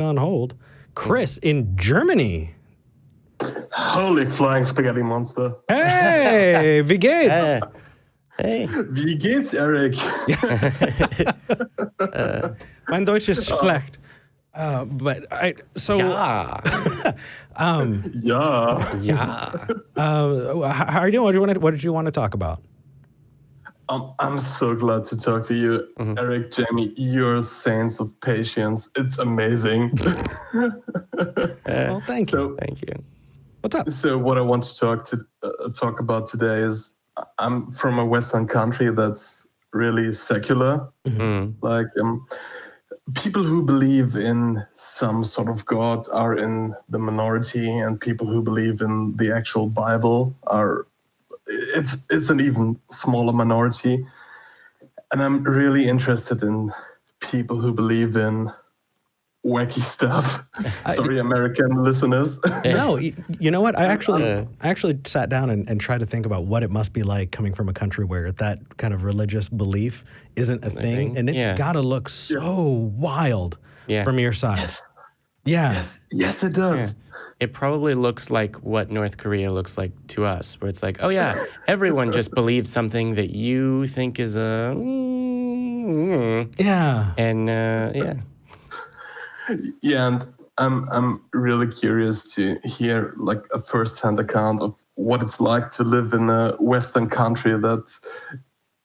on hold. Chris in Germany. Holy flying spaghetti monster. Hey, wie geht's? Hey. Wie geht's, Eric? Mein Deutsch ist schlecht. But Yeah. Yeah. Yeah. How are you doing? What did you want to talk about? I'm so glad to talk to you, Eric, Jamie. Your sense of patience, it's amazing. Well, thank you. Thank you. What's up? So what I want to talk about today is I'm from a Western country that's really secular. Like people who believe in some sort of God are in the minority, and people who believe in the actual Bible it's an even smaller minority. And I'm really interested in people who believe in wacky stuff. Sorry, American listeners. No, you know what? I actually sat down and tried to think about what it must be like coming from a country where that kind of religious belief isn't a thing. And it's gotta look so wild from your side. Yes. Yeah. Yes, it does. Yeah. It probably looks like what North Korea looks like to us, where it's like, oh yeah, everyone just believes something that you think is a Yeah. and yeah. Yeah, and I'm really curious to hear like a first-hand account of what it's like to live in a Western country that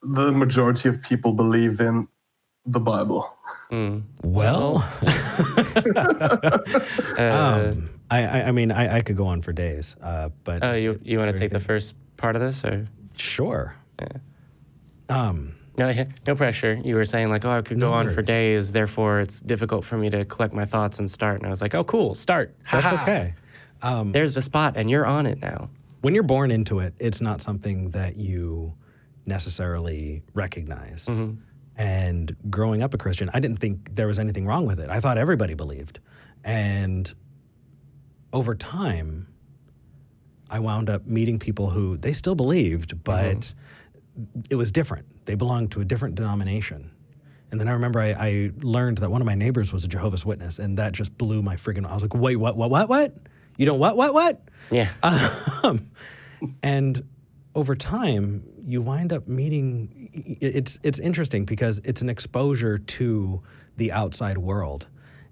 the majority of people believe in the Bible. Well, I mean, I could go on for days, but you want to take the first part of this, or sure. no pressure. You were saying like, oh, I could go on for days, therefore it's difficult for me to collect my thoughts and start. And I was like, oh, cool, start. That's okay. There's the spot, and you're on it now. When you're born into it, it's not something that you necessarily recognize. And growing up a Christian, I didn't think there was anything wrong with it. I thought everybody believed. And over time, I wound up meeting people who they still believed, but it was different. They belonged to a different denomination. And then I remember I learned that one of my neighbors was a Jehovah's Witness, and that just blew my friggin', I was like, wait, what? You don't what? Yeah. And over time, you wind up meeting, it's interesting because it's an exposure to the outside world.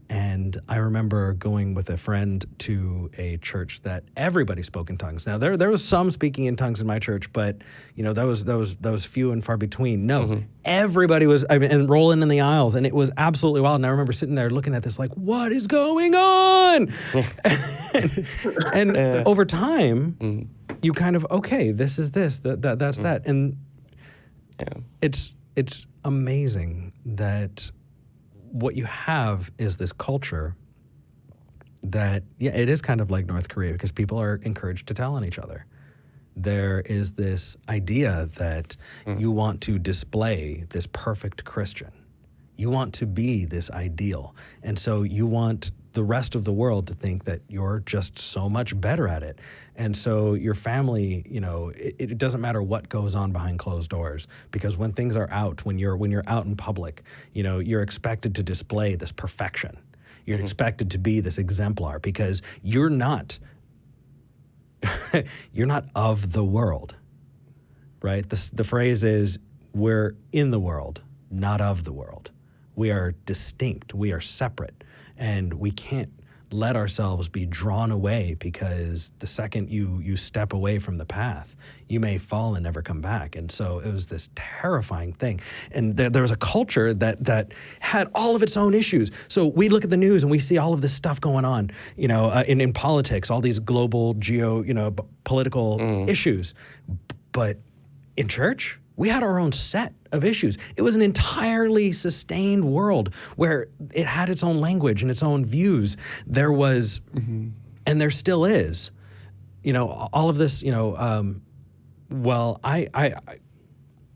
And I remember going with a friend to a church that everybody spoke in tongues. Now there was some speaking in tongues in my church, but you know that was few and far between. No, everybody was and rolling in the aisles, and it was absolutely wild. And I remember sitting there looking at this like, what is going on? and over time, you kind of this is this, that's that, and it's amazing that what you have is this culture that, it is kind of like North Korea because people are encouraged to tell on each other. There is this idea that you want to display this perfect Christian. You want to be this ideal. And so you want the rest of the world to think that you're just so much better at it. And so your family, it doesn't matter what goes on behind closed doors, because when things are out, when you're out in public, you're expected to display this perfection. You're expected to be this exemplar because you're not of the world, right? The phrase is, we're in the world, not of the world. We are distinct, we are separate, and we can't let ourselves be drawn away, because the second you step away from the path, you may fall and never come back. And so it was this terrifying thing. And there was a culture that had all of its own issues. So we look at the news and we see all of this stuff going on, in politics, all these global political issues. But in church, we had our own set of issues. It was an entirely sustained world where it had its own language and its own views. There was, and there still is, all of this, I'm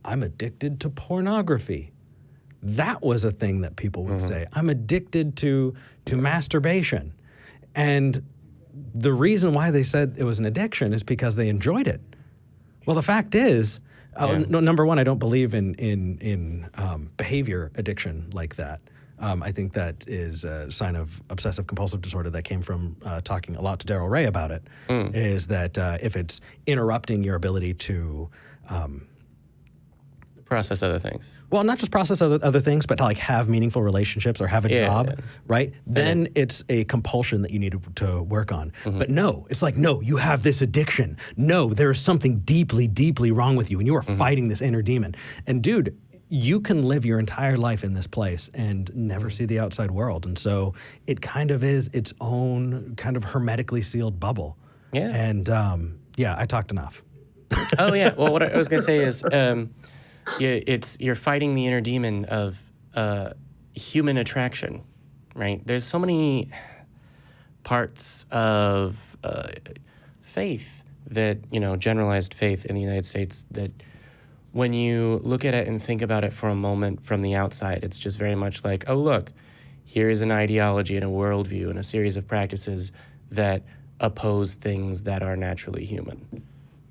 addicted to pornography. That was a thing that people would say. I'm addicted to masturbation. And the reason why they said it was an addiction is because they enjoyed it. Well, the fact is, number one, I don't believe in behavior addiction like that. I think that is a sign of obsessive compulsive disorder that came from talking a lot to Daryl Ray about it, is that if it's interrupting your ability to process other things. Well, not just process other things, but to like have meaningful relationships or have a job, right? Then it's a compulsion that you need to work on. But no, it's like, no, you have this addiction. No, there is something deeply, deeply wrong with you, and you are fighting this inner demon. And dude, you can live your entire life in this place and never see the outside world. And so it kind of is its own kind of hermetically sealed bubble. Yeah. And I talked enough. Oh, yeah. Well, what I was going to say is you're fighting the inner demon of human attraction, right? There's so many parts of faith that, generalized faith in the United States that when you look at it and think about it for a moment from the outside, it's just very much like, oh, look, here is an ideology and a worldview and a series of practices that oppose things that are naturally human.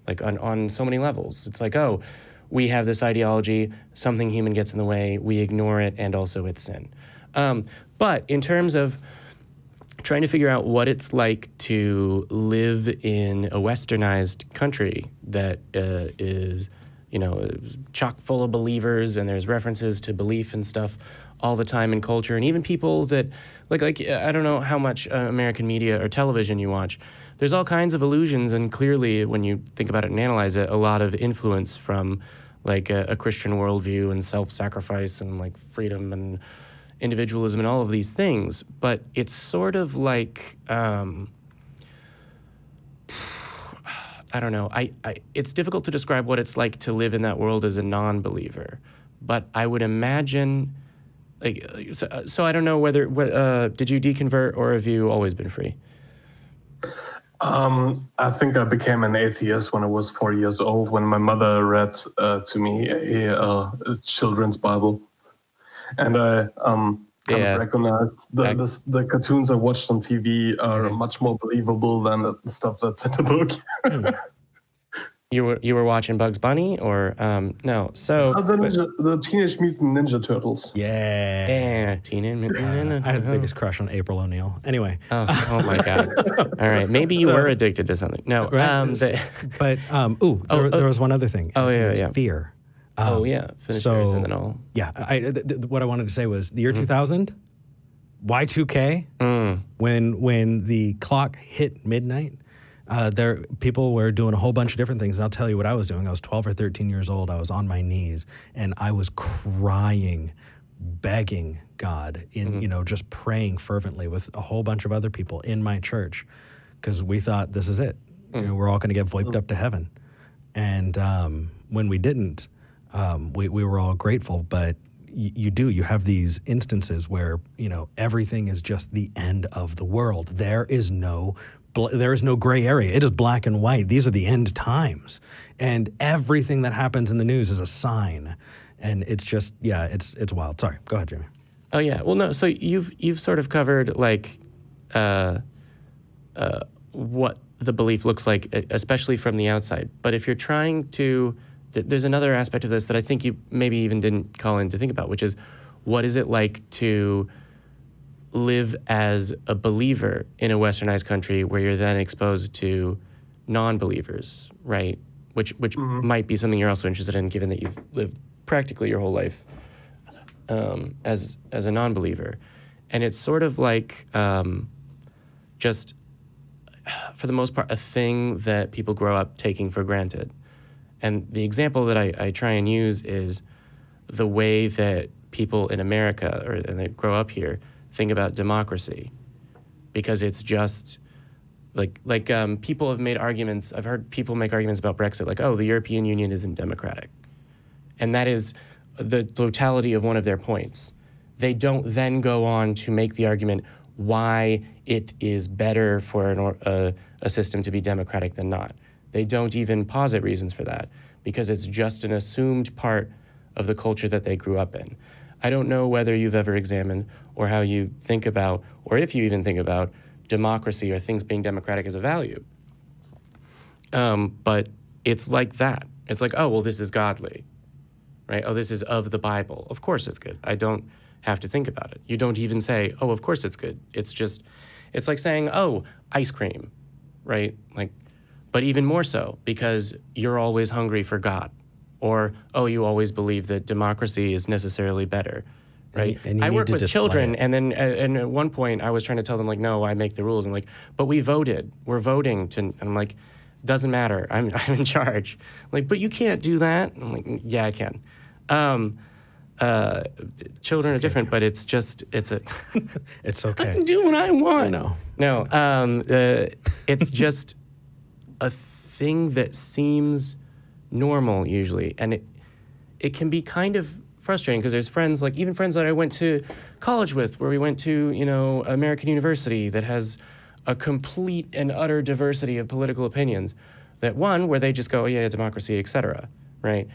Like on so many levels. It's like, oh, we have this ideology, something human gets in the way, we ignore it, and also it's sin. But in terms of trying to figure out what it's like to live in a westernized country that is, chock full of believers, and there's references to belief and stuff all the time in culture, and even people that, like I don't know how much American media or television you watch, there's all kinds of illusions, and clearly, when you think about it and analyze it, a lot of influence from like a Christian worldview and self-sacrifice and like freedom and individualism and all of these things. But it's sort of like, I don't know. It's difficult to describe what it's like to live in that world as a non-believer. But I would imagine, like, so I don't know whether, did you deconvert or have you always been free? I think I became an atheist when I was 4 years old, when my mother read to me a children's Bible. And I kind of recognized the cartoons I watched on TV are much more believable than the stuff that's in the book. You were watching Bugs Bunny or no? So the Teenage Mutant Ninja Turtles. Yeah, Teenage Mutant Ninja. I had the biggest crush on April O'Neil. Anyway. Oh my God. All right, maybe you were addicted to something. No, right? There was one other thing. Oh yeah. Fear. Finish yours and then I'll. Yeah, what I wanted to say was the year 2000, Y2K, when the clock hit midnight. People were doing a whole bunch of different things, and I'll tell you what I was doing. I was 12 or 13 years old. I was on my knees, and I was crying, begging God, just praying fervently with a whole bunch of other people in my church, because we thought this is it. We're all going to get voiped up to heaven. And when we didn't, we were all grateful. But you have these instances where, everything is just the end of the world. There is no gray area. It is black and white. These are the end times. And everything that happens in the news is a sign. And it's just, it's wild. Sorry, go ahead, Jamie. Oh, yeah. Well, no, so you've sort of covered, like, what the belief looks like, especially from the outside. But if you're trying to, there's another aspect of this that I think you maybe even didn't call in to think about, which is, what is it like to live as a believer in a westernized country where you're then exposed to non-believers, right? Which might be something you're also interested in, given that you've lived practically your whole life as a non-believer. And it's sort of like just, for the most part, a thing that people grow up taking for granted. And the example that I try and use is the way that people in America, and they grow up here, think about democracy, because it's just like people have made arguments. I've heard people make arguments about Brexit, like, oh, the European Union isn't democratic, and that is the totality of one of their points. They don't then go on to make the argument why it is better for a system to be democratic than not. They don't even posit reasons for that, because it's just an assumed part of the culture that they grew up in. I don't know whether you've ever examined or how you think about, or if you even think about, democracy or things being democratic as a value. But it's like that. It's like, oh, well, this is godly, right? Oh, this is of the Bible. Of course it's good. I don't have to think about it. You don't even say, oh, of course it's good. It's like saying, oh, ice cream, right? Like, but even more so because you're always hungry for God. Or, oh, you always believe that democracy is necessarily better, right? And you I need work to with display children, it. and at one point I was trying to tell them, like, no, I make the rules. And like, but we voted. We're voting to, and I'm like, doesn't matter. I'm in charge. Like, but you can't do that. I'm like, yeah, I can. Children are different, but it's a. It's okay. I can do what I want. I know. No, it's just a thing that seems normal usually, and it can be kind of frustrating because there's friends, like even friends that I went to college with, where we went to, American University, that has a complete and utter diversity of political opinions. That one, where they just go, oh yeah, democracy, etc., right?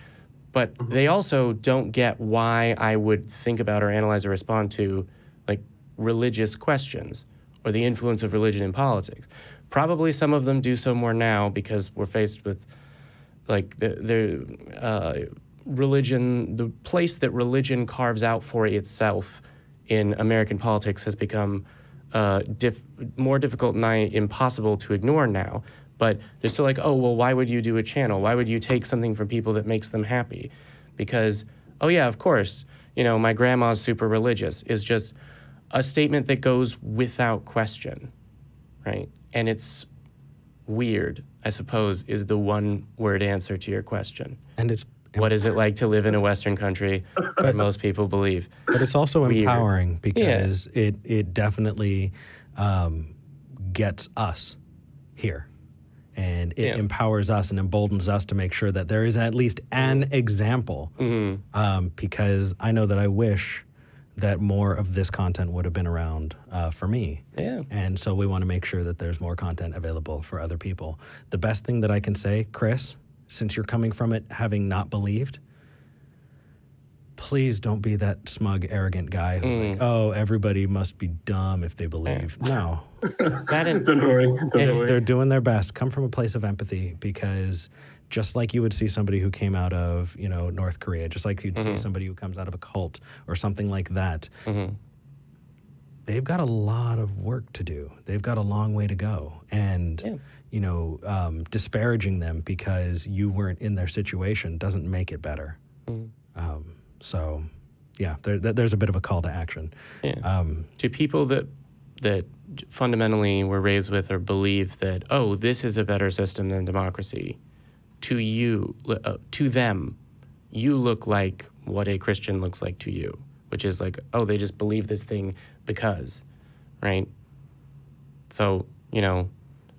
But they also don't get why I would think about or analyze or respond to like religious questions or the influence of religion in politics. Probably some of them do so more now because we're faced with like the religion, the place that religion carves out for itself in American politics has become more difficult and impossible to ignore now. But they're still like, oh, well, why would you do a channel? Why would you take something from people that makes them happy? Because, oh yeah, of course, my grandma's super religious is just a statement that goes without question, right? And it's weird, I suppose, is the one-word answer to your question. And it's what is it like to live in a Western country where most people believe? But it's also Weird. empowering because it definitely gets us here. And it empowers us and emboldens us to make sure that there is at least an example. Because I know that I wish that more of this content would have been around for me. Yeah. And so we want to make sure that there's more content available for other people. The best thing that I can say, Chris, since you're coming from it having not believed, please don't be that smug, arrogant guy who's like, oh, everybody must be dumb if they believe. No. Don't worry. They're doing their best. Come from a place of empathy, because just like you would see somebody who came out of, North Korea, just like you'd see somebody who comes out of a cult or something like that, they've got a lot of work to do. They've got a long way to go. And, disparaging them because you weren't in their situation doesn't make it better. So, yeah, there's a bit of a call to action. Yeah. To people that fundamentally were raised with or believe that, oh, this is a better system than democracy, to them, you look like what a Christian looks like to you, which is like, oh, they just believe this thing because, right? So,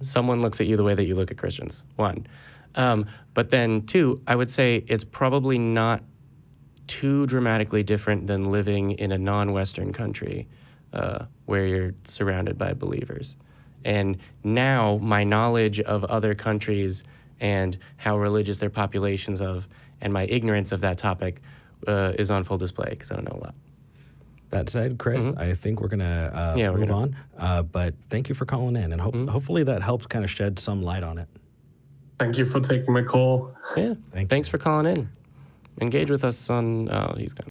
someone looks at you the way that you look at Christians, one. But then two, I would say it's probably not too dramatically different than living in a non-Western country where you're surrounded by believers. And now my knowledge of other countries and how religious their populations of, and my ignorance of that topic is on full display because I don't know a lot. That said, Chris, I think we're going to move on. But thank you for calling in, and hopefully that helps kind of shed some light on it. Thank you for taking my call. Yeah. Thanks for calling in. Engage with us on, he's gone.